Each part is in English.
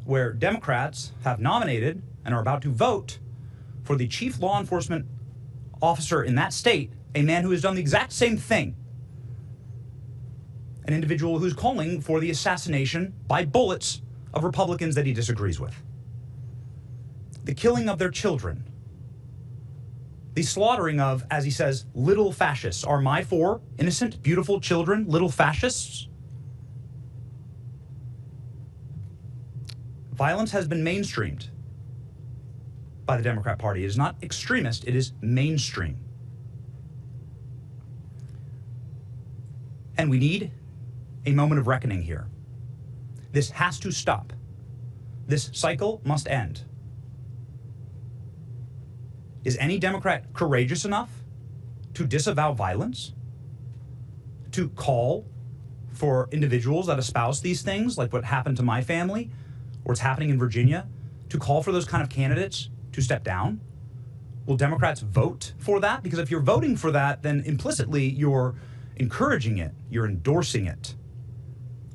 where Democrats have nominated and are about to vote for the chief law enforcement officer in that state, a man who has done the exact same thing. An individual who's calling for the assassination by bullets of Republicans that he disagrees with. The killing of their children. The slaughtering of, as he says, little fascists. Are my 4 innocent, beautiful children little fascists? Violence has been mainstreamed by the Democrat Party. It is not extremist, it is mainstream. And we need a moment of reckoning here. This has to stop. This cycle must end. Is any Democrat courageous enough to disavow violence? To call for individuals that espouse these things, like what happened to my family, or what's happening in Virginia, to call for those kind of candidates to step down? Will Democrats vote for that? Because if you're voting for that, then implicitly you're encouraging it, you're endorsing it.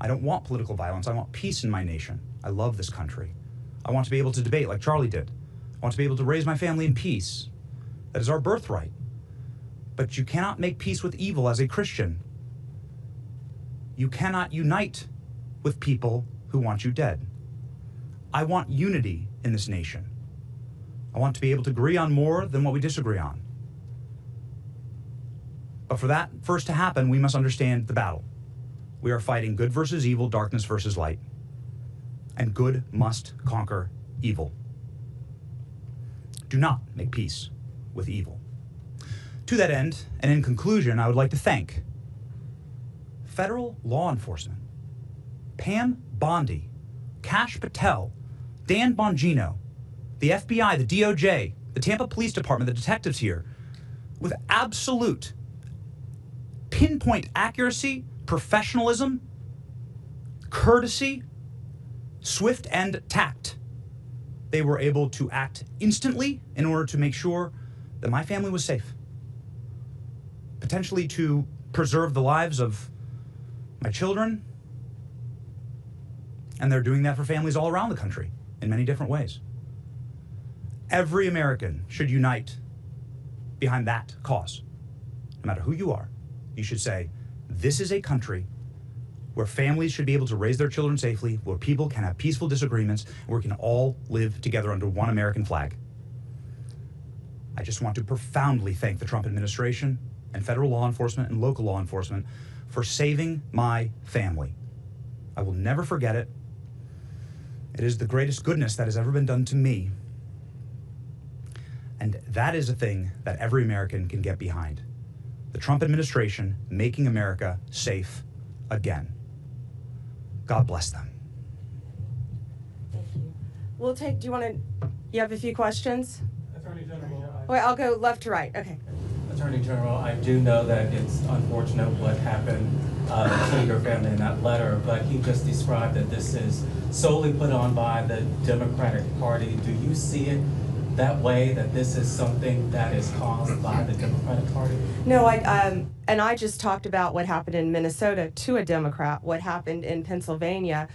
I don't want political violence. I want peace in my nation. I love this country. I want to be able to debate like Charlie did. I want to be able to raise my family in peace. That is our birthright. But you cannot make peace with evil as a Christian. You cannot unite with people who want you dead. I want unity in this nation. I want to be able to agree on more than what we disagree on. But for that first to happen, we must understand the battle. We are fighting good versus evil, darkness versus light. And good must conquer evil. Do not make peace with evil. To that end, and in conclusion, I would like to thank federal law enforcement, Pam Bondi, Kash Patel, Dan Bongino, the FBI, the DOJ, the Tampa Police Department, the detectives here, with absolute pinpoint accuracy, professionalism, courtesy, swift and tact. They were able to act instantly in order to make sure that my family was safe. Potentially to preserve the lives of my children. And they're doing that for families all around the country in many different ways. Every American should unite behind that cause. No matter who you are, you should say, this is a country where families should be able to raise their children safely, where people can have peaceful disagreements, where we can all live together under one American flag. I just want to profoundly thank the Trump administration and federal law enforcement and local law enforcement for saving my family. I will never forget it. It is the greatest goodness that has ever been done to me. And that is a thing that every American can get behind. The Trump administration making America safe again. God bless them. Thank you. We'll take, you have a few questions? Attorney General. Wait, I'll go left to right. Okay. Attorney General, I do know that it's unfortunate what happened to your family in that letter, but he just described that this is solely put on by the Democratic Party. Do you see it that way, that this is something that is caused by the Democratic Party? No, and I just talked about what happened in Minnesota to a Democrat, what happened in Pennsylvania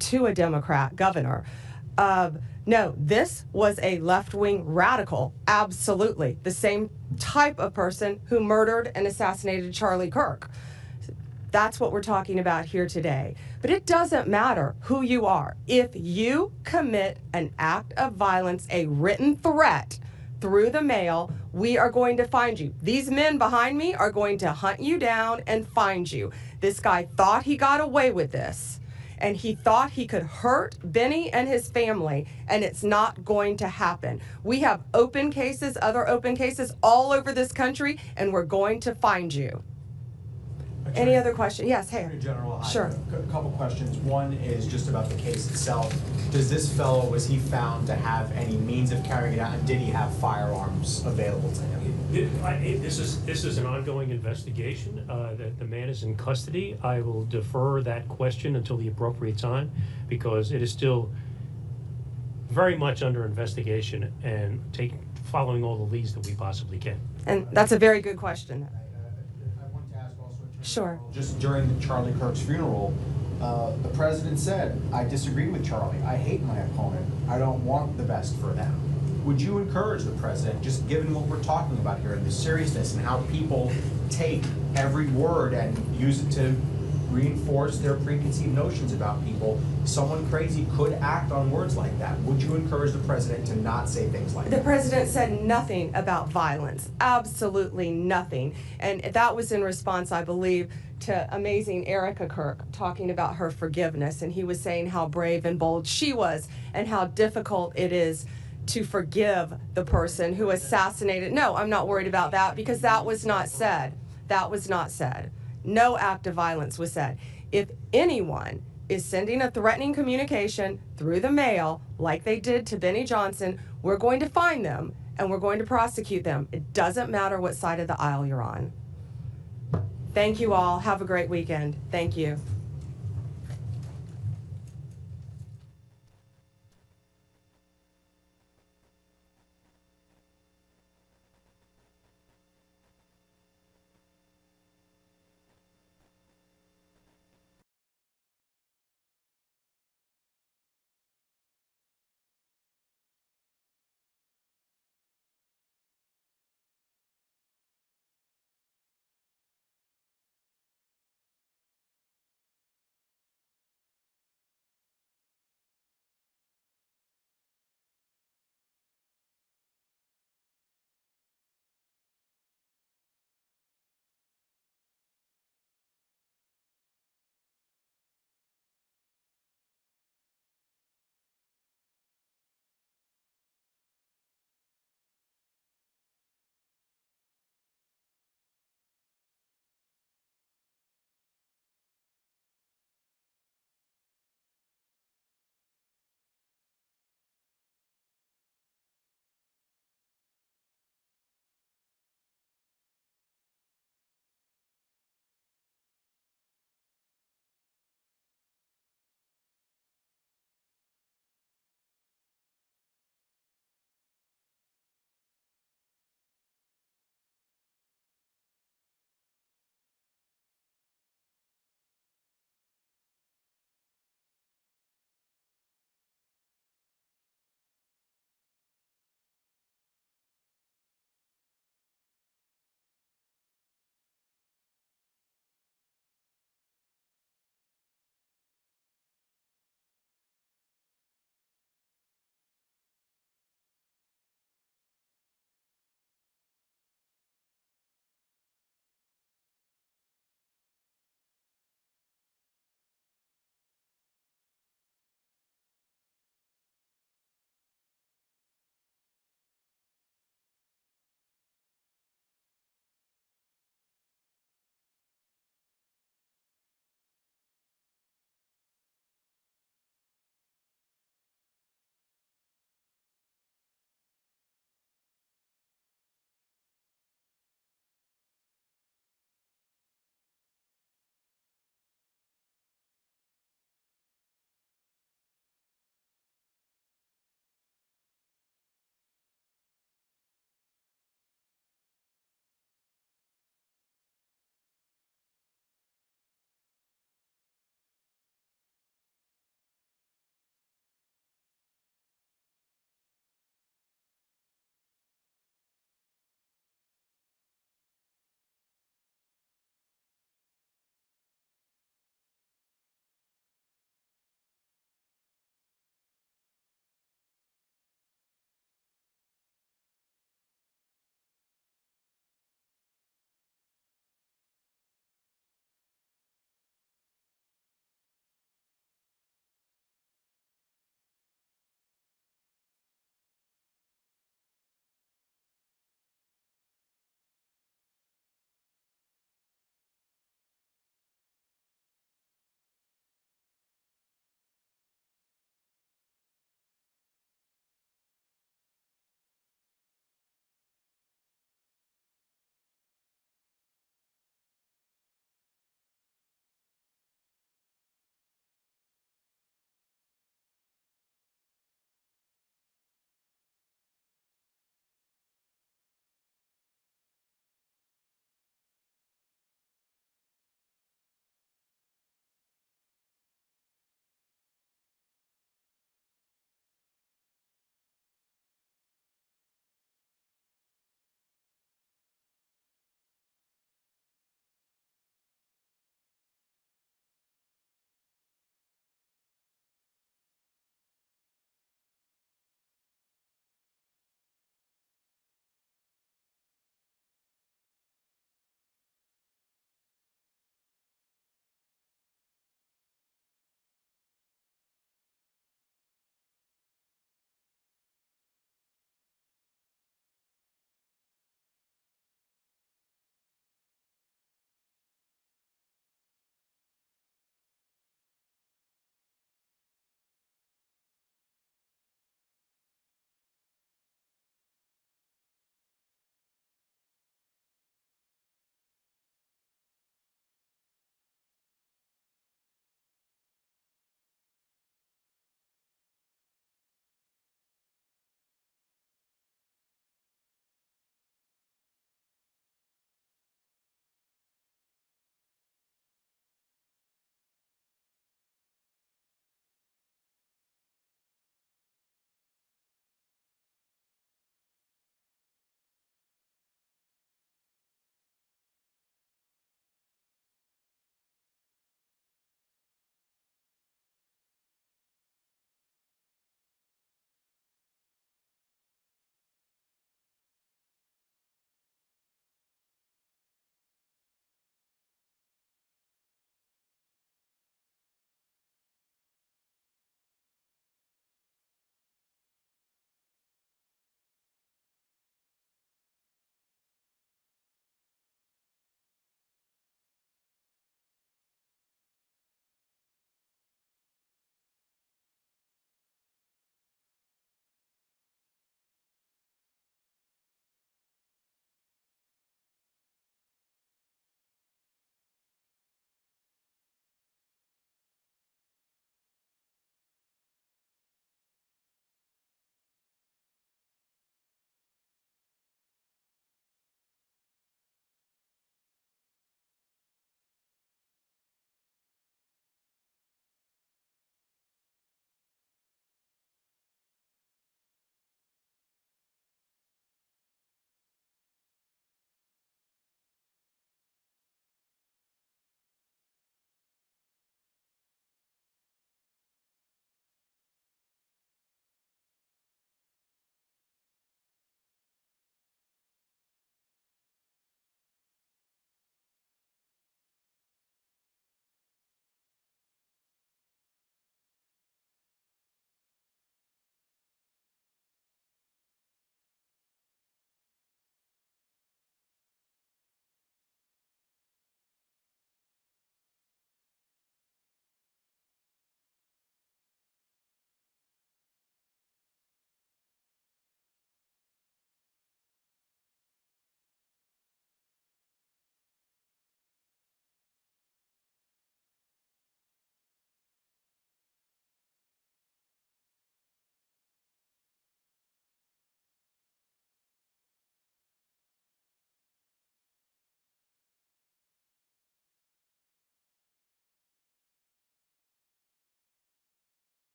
to a Democrat governor. No, this was a left-wing radical, absolutely. The same type of person who murdered and assassinated Charlie Kirk. That's what we're talking about here today. But it doesn't matter who you are. If you commit an act of violence, a written threat through the mail, we are going to find you. These men behind me are going to hunt you down and find you. This guy thought he got away with this, and he thought he could hurt Benny and his family, and it's not going to happen. We have open cases, other open cases all over this country, and we're going to find you. Any other question? Yes, hey. Attorney General, Sure. I have a couple questions. One is just about the case itself. Does this fellow, was he found to have any means of carrying it out, and did he have firearms available to him? This is an ongoing investigation. The man is in custody. I will defer that question until the appropriate time, because it is still very much under investigation and following all the leads that we possibly can. And that's a very good question. I wanted to ask also, Attorney Sure. General, just during the Charlie Kirk's funeral, The president said, I disagree with Charlie. I hate my opponent. I don't want the best for them. Would you encourage the president, just given what we're talking about here and the seriousness and how people take every word and use it to reinforce their preconceived notions about people, someone crazy could act on words like that. Would you encourage the president to not say things like that? The president said nothing about violence, absolutely nothing. And that was in response, I believe, to amazing Erica Kirk talking about her forgiveness. And he was saying how brave and bold she was and how difficult it is to forgive the person who assassinated. No, I'm not worried about that because that was not said. That was not said. No act of violence was said. If anyone is sending a threatening communication through the mail, like they did to Benny Johnson, we're going to find them and we're going to prosecute them. It doesn't matter what side of the aisle you're on. Thank you all. Have a great weekend. Thank you.